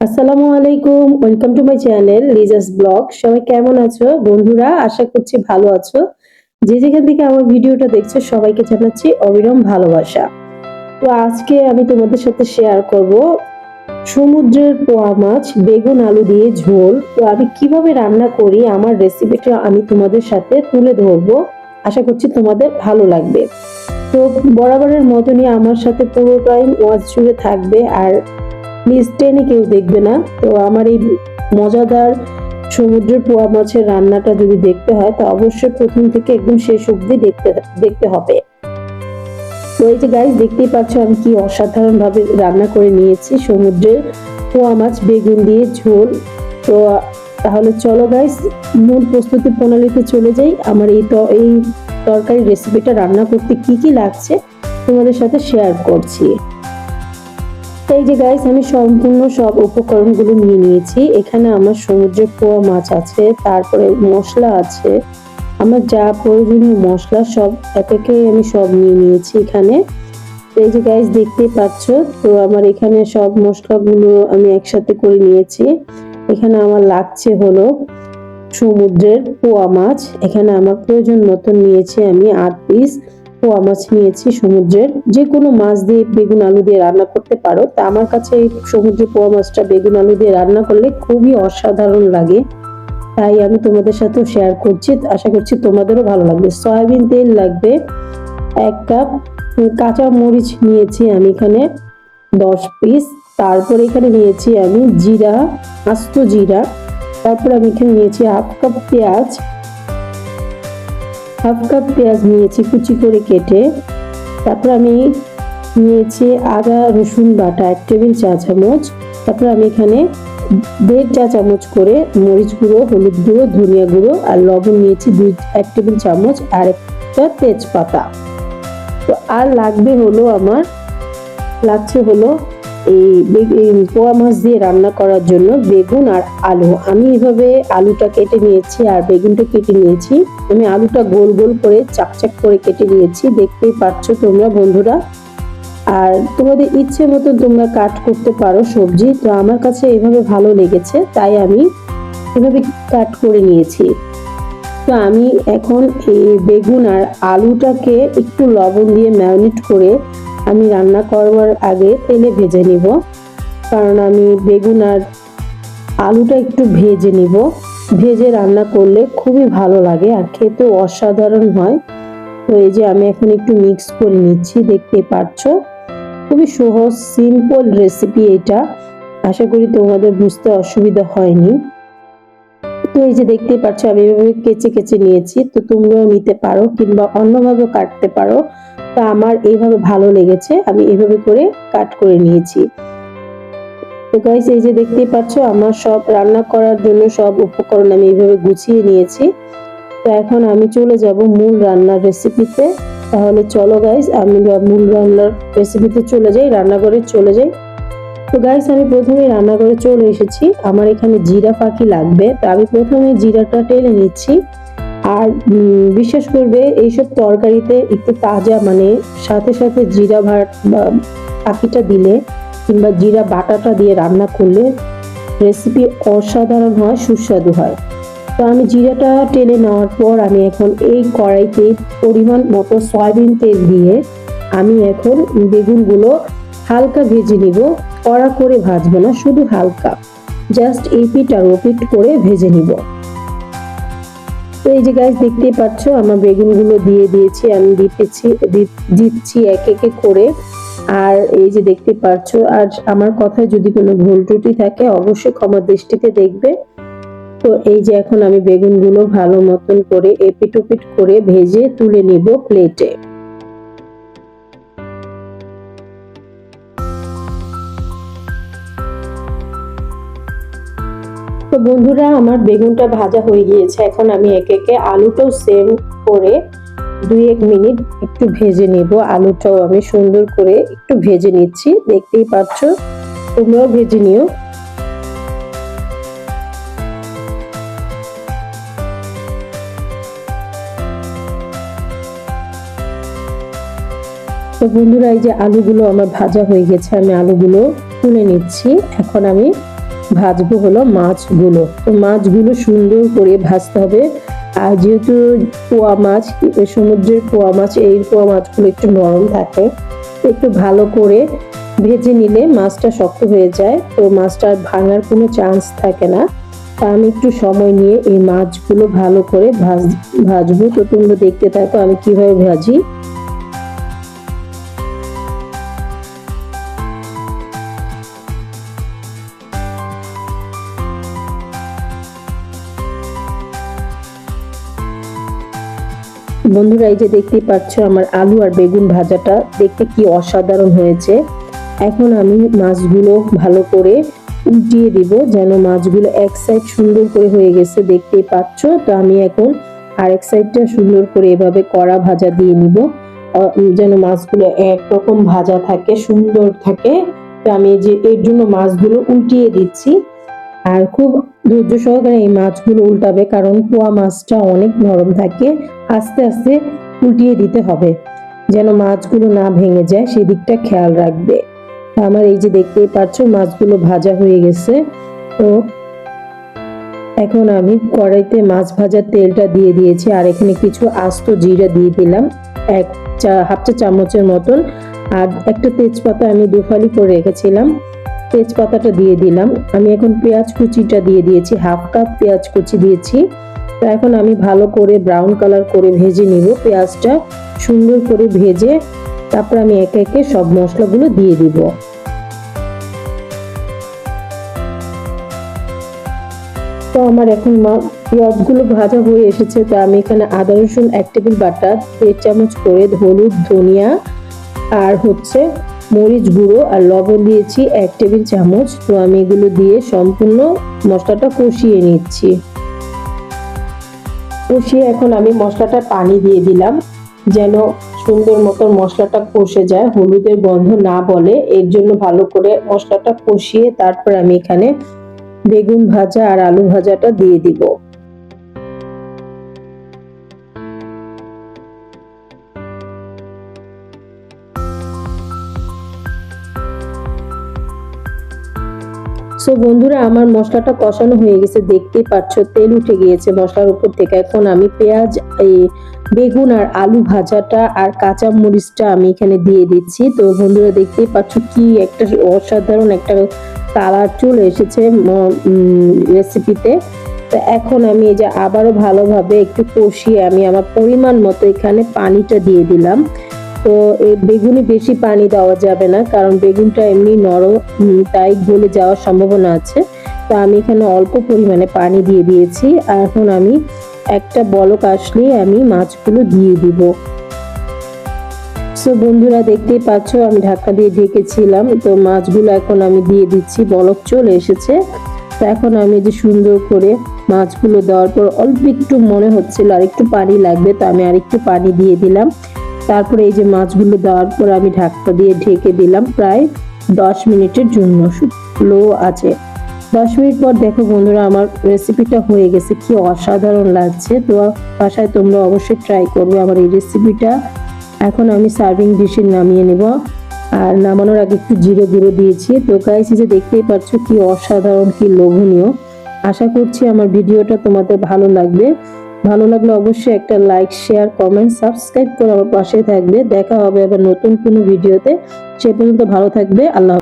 আসসালামু আলাইকুম, welcome to my channel Liza's blog. সবাই কেমন আছো বন্ধুরা? আশা করছি ভালো আছো। যে যেখান থেকে আমার ভিডিওটা দেখছো সবাইকে জানাচ্ছি অবিরাম ভালোবাসা। তো আজকে আমি তোমাদের সাথে শেয়ার করব সমুদ্রের পোয়া মাছ বেগুন আলু দিয়ে ঝোল। তো আমি কিভাবে রান্না করি আমার রেসিপিটা আমি তোমাদের সাথে তুলে ধরবো। আশা করছি তোমাদের ভালো লাগবে। তো বরাবরের মতনই আমার সাথে পুরো টাইম ওয়াচ জুড়ে থাকবে, আর প্লিজ টেনে কেউ দেখবে না। তো আমার এই মজাদার সমুদ্রের পোয়া মাছের রান্নাটা যদি দেখতে হয় তা অবশ্যই প্রথম থেকে একদম শেষ অবধি দেখতে দেখতে হবে। তো এই যে গাইস, দেখতেই পাচ্ছ আমি কি অসাধারণ ভাবে রান্না করে নিয়েছি সমুদ্রের পোয়া মাছ বেগুন দিয়ে ঝোল। তো তাহলে চলো গাইস, মূল প্রস্তুতি প্রণালীতে চলে যাই। আমার এই তরকারি রেসিপিটা রান্না করতে কি কি লাগছে তোমাদের সাথে শেয়ার করছি। এই যে গাইস, আমি সম্পূর্ণ সব উপকরণগুলো নিয়ে নিয়েছি। এখানে আমার সমুদ্রের পোয়া মাছ আছে, তারপরে মশলা আছে, আমার যা প্রয়োজনীয় মশলা সব একে আমি সব নিয়ে নিয়েছি এখানে। এই যে গাইস, দেখতেই পাচ্ছ, তো আমার এখানে সব মশলাগুলো আমি একসাথে করে নিয়েছি। এখানে আমার লাগছে হলো সমুদ্রের পোয়া মাছ। এখানে আমার প্রয়োজন মতন নিয়েছি আমি 8 পিস পোয়া মাছ নিয়েছি। সমুদ্রের যে কোনো মাছ দিয়ে বেগুন আলু দিয়ে রান্না করতে পারো। তা আমার কাছে এই সমুদ্রের পোয়া মাছটা বেগুন আলু দিয়ে রান্না করলে খুবই অসাধারণ লাগে, তাই আমি তোমাদের সাথেও শেয়ার করছি। আশা করছি তোমাদেরও ভালো লাগবে। সয়াবিন তেল লাগবে 1 কাপ। কাঁচা মরিচ নিয়েছি আমি এখানে 10 পিস। তারপর এখানে নিয়েছি আমি জিরা, আস্ত জিরা। তারপর আমি এখানে নিয়েছি হাফ কাপ পেঁয়াজ নিয়েছি কুচি করে কেটে। তারপর আমি নিয়েছি আদা রসুন বাটা 1 টেবিল চা চামচ। তারপর আমি এখানে 1.5 চা চামচ করে মরিচ গুঁড়ো, হলুদ গুঁড়ো, ধনিয়া গুঁড়ো আর লবণ নিয়েছি 1 টেবিল চামচ, আর একটা তেজপাতা। তো আর লাগছে হলো এই পোয়া মাছ দিয়ে রান্না করার জন্য বেগুন আর আলু। আমি এইভাবে আলুটা কেটে নিয়েছি আর বেগুনটা কেটে নিয়েছি। আমি আলুটা গোল গোল করে চাকচাক করে কেটে নিয়েছি, দেখতেই পাচ্ছ তোমরা বন্ধুরা। আর তোমাদের ইচ্ছে মতো তোমরা কাট করতে পারো সবজি। তো আমার কাছে এইভাবে ভালো লেগেছে, তাই আমি এভাবে কাট করে নিয়েছি। তো আমি এখন এই বেগুন আর আলুটাকে একটু লবণ দিয়ে ম্যারিনেট করে আমি রান্না করবার আগে তেলে ভেজে নিব, কারণ আমি বেগুন আর আলুটা একটু ভেজে নিব। ভেজে রান্না করলে খুবই ভালো লাগে আর খেতেও অসাধারণ হয়। তো এই যে আমি এখন একটু মিক্স করে নিচ্ছি, দেখতে পাচ্ছ খুবই সহজ সিম্পল রেসিপি এটা। আশা করি তোমাদের বুঝতে অসুবিধা হয়নি। তো এই যে দেখতেই পাচ্ছ আমি এভাবে কেচে কেচে নিয়েছি। তো তোমরাও নিতে পারো কিংবা অন্যভাবে কাটতে পারো। তো আমার এইভাবে ভালো লেগেছে, আমি এইভাবে করে কাট করে নিয়েছি। তো গাইস, এই যে দেখতেই পাচ্ছ আমার সব রান্না করার জন্য সব উপকরণ আমি এইভাবে গুছিয়ে নিয়েছি। তো এখন আমি চলে যাব মূল রান্নার রেসিপিতে। তাহলে চলো গাইস, আমি মূল রান্নার রেসিপিতে চলে যাই, রান্নাঘরে চলে যাই। তো গাইস, আমি প্রথমে রান্নাঘরে চলে এসেছি। আমার এখানে জিরা ফাঁকি লাগবে, তো আমি প্রথমে জিরাটা টেলে নিচ্ছি। আর বিশ্বাস করবে এইসব তরকারিতে একটু তাজা মানে সাথে সাথে জিরা ফাঁকিটা দিলে কিংবা জিরা বাটাটা দিয়ে রান্না করলে রেসিপি অসাধারণ হয়, সুস্বাদু হয়। তো আমি জিরাটা টেলে নেওয়ার পর আমি এখন এই কড়াইতে পরিমাণ মতো সয়াবিন তেল দিয়ে আমি এখন বেগুনগুলো হালকা ভেজে নিব। কড়া করে ভাজবো না, শুধু হালকা জাস্ট এপিট আর ওপিট করে ভেজে নিব। তো এই যে গাইস, দেখতেই পাচ্ছ আমার বেগুনগুলো দিয়ে দিয়েছি, আমি দিচ্ছি এক একে করে। আর এই যে দেখতে পাচ্ছ, আর আমার কথায় যদি কোনো ভুল ত্রুটি থাকে অবশ্যই ক্ষমা দৃষ্টিতে দেখবে। তো এই যে এখন আমি বেগুনগুলো ভালো মতন করে এপিট ওপিট করে ভেজে তুলে নিব প্লেটে। তো বন্ধুরা, আমার বেগুনটা ভাজা হয়ে গিয়েছে। এখন আমি একে একে আলুটাও সেম করে 2-1 মিনিট একটু ভেজে নেব। আলুটাও আমি সুন্দর করে একটু ভেজে নিচ্ছি, দেখতেই পাচ্ছ, তোমরাও ভেজে নিও। তো বন্ধুরা, এই যে আলুগুলো আমার ভাজা হয়ে গেছে, আমি আলুগুলো তুলে নিচ্ছি। এখন আমি ভাজবো হলো মাছগুলো। তো মাছগুলো সুন্দর করে ভাজতে হবে। আর যেহেতু পোয়া মাছ, সমুদ্রের পোয়া মাছ, এই পোয়া মাছগুলো একটু নরম থাকে, একটু ভালো করে ভেজে নিলে মাছটা শক্ত হয়ে যায়, তো মাছটা ভাঙার কোনো চান্স থাকে না। তা আমি একটু সময় নিয়ে এই মাছগুলো ভালো করে ভাজবো। তো তোমরা দেখতে থাকো আমি কিভাবে ভাজি। বন্ধুরা, এই যে দেখতেই পাচ্ছ আমার আলু আর বেগুন ভাজাটা দেখতে কি অসাধারণ হয়েছে। এখন আমি মাছগুলো ভালো করে উল্টিয়ে দিব, যেন মাছগুলো এক সাইড সুন্দর করে হয়ে গেছে দেখতেই পাচ্ছ। তো আমি এখন আরেক সাইডটা সুন্দর করে এভাবে কড়া ভাজা দিয়ে নিব, যেন মাছগুলো একরকম ভাজা থাকে, সুন্দর থাকে। তো আমি যে এর জন্য মাছগুলো উল্টিয়ে দিচ্ছি, আর খুব ধৈর্য সহকারে এই মাছগুলো উল্টাবে, কারণ পোয়া মাছটা অনেক নরম থাকে। আস্তে আস্তে উল্টিয়ে দিতে হবে, যেন মাছগুলো না ভেঙে যায়, সেদিকটা খেয়াল রাখবে। আমার এই যে দেখতেই পাচ্ছ মাছগুলো ভাজা হয়ে গেছে। তো এখন আমি কড়াইতে মাছ ভাজার তেলটা দিয়ে দিয়েছি, আর এখানে কিছু আস্ত জিরা দিয়ে দিলাম, হাফ চা চামচের মতন। আর একটা তেজপাতা আমি দুফালি করে রেখেছিলাম, তেজপাতাটা দিয়ে দিলাম। আমি এখন পেঁয়াজ কুচিটা দিয়ে দিয়েছি, হাফ কাপ পেঁয়াজ কুচি দিয়েছি। তো এখন আমি ভালো করে ব্রাউন কালার করে ভেজে নিব পেঁয়াজটা, সুন্দর করে ভেজে তারপর আমি একে একে সব মশলাগুলো দিয়ে দিব। তো আমার এখন পেঁয়াজগুলো ভাজা হয়ে এসেছে। তো আমি এখানে আদা রসুন 1 টেবিল বাটা, 1.5 চামচ করে হলুদ, ধনিয়া আর মরিচ গুঁড়ো আর লবণ দিয়েছি 1 টেবিল চামচ। তো আমি এগুলো দিয়ে সম্পূর্ণ মশলাটা কষিয়ে নিচ্ছি। কষিয়ে এখন আমি মশলাটা পানি দিয়ে দিলাম, যেন সুন্দর মতো মশলাটা কষে যায়, হলুদের গন্ধ না বলে। এর জন্য ভালো করে মশলাটা কষিয়ে তারপর আমি এখানে বেগুন ভাজা আর আলু ভাজাটা দিয়ে দিব। সো বন্ধুরা, আমার মশলাটা কষানো হয়ে গেছে, দেখতেই পাচ্ছ তেল উঠে গিয়েছে মশলার উপর থেকে। এখন আমি পেঁয়াজ, বেগুন আর আলু ভাজাটা আর কাঁচা মরিচটা আমি এখানে দিয়ে দিচ্ছি। তো বন্ধুরা দেখতেই পাচ্ছ কি একটা অসাধারণ একটা কালার চলে এসেছে রেসিপিতে। তো এখন আমি এই যে আবারও ভালোভাবে একটু কষিয়ে আমি আমার পরিমাণ মতো এখানে পানিটা দিয়ে দিলাম। তো এই বেগুনে বেশি পানি দেওয়া যাবে না, কারণ বেগুনটা এমনি নরম, তাই গলে যাওয়ার সম্ভাবনা আছে। তো আমি এখানে অল্প পরিমাণে পানি দিয়ে দিয়েছি। আর এখন আমি একটা বলক আসলে আমি মাছগুলো দিয়ে দিব। সো বন্ধুরা দেখতেই পাচ্ছ আমি ঢাকা দিয়ে ঢেকেছিলাম, তো মাছগুলো এখন আমি দিয়ে দিচ্ছি, বলক চলে এসেছে। তো এখন আমি যে সুন্দর করে মাছগুলো দেওয়ার পর অল্প একটু মনে হচ্ছিল আর একটু পানি লাগবে, তো আমি আরেকটু পানি দিয়ে দিলাম। তারপরে এই যে মাছগুলো দেওয়ার পর আমি ঢাকা দিয়ে ঢেকে দিলাম প্রায় 10 মিনিটের জন্য, লো আছে। 10 মিনিট পর দেখো বন্ধুরা আমার রেসিপিটা হয়ে গেছে, কি অসাধারণ লাগছে। তো বাসায় তোমরা অবশ্যই ট্রাই করবে আমার এই রেসিপিটা। এখন আমি সার্ভিং ডিশে নামিয়ে নেব, আর নামানোর আগে একটু জিরে গুঁড়ো দিয়েছি। তো গাইস, এই যে দেখতেই পাচ্ছ কি অসাধারণ, কি লোভনীয়। আশা করছি আমার ভিডিওটা তোমাদের ভালো লাগবে। ভালো লাগলে অবশ্যই একটা লাইক, শেয়ার, কমেন্ট, সাবস্ক্রাইব করে আমার পাশে থাকবে। দেখা হবে আবার নতুন কোনো ভিডিওতে। সে পর্যন্ত ভালো থাকবে। আল্লাহ।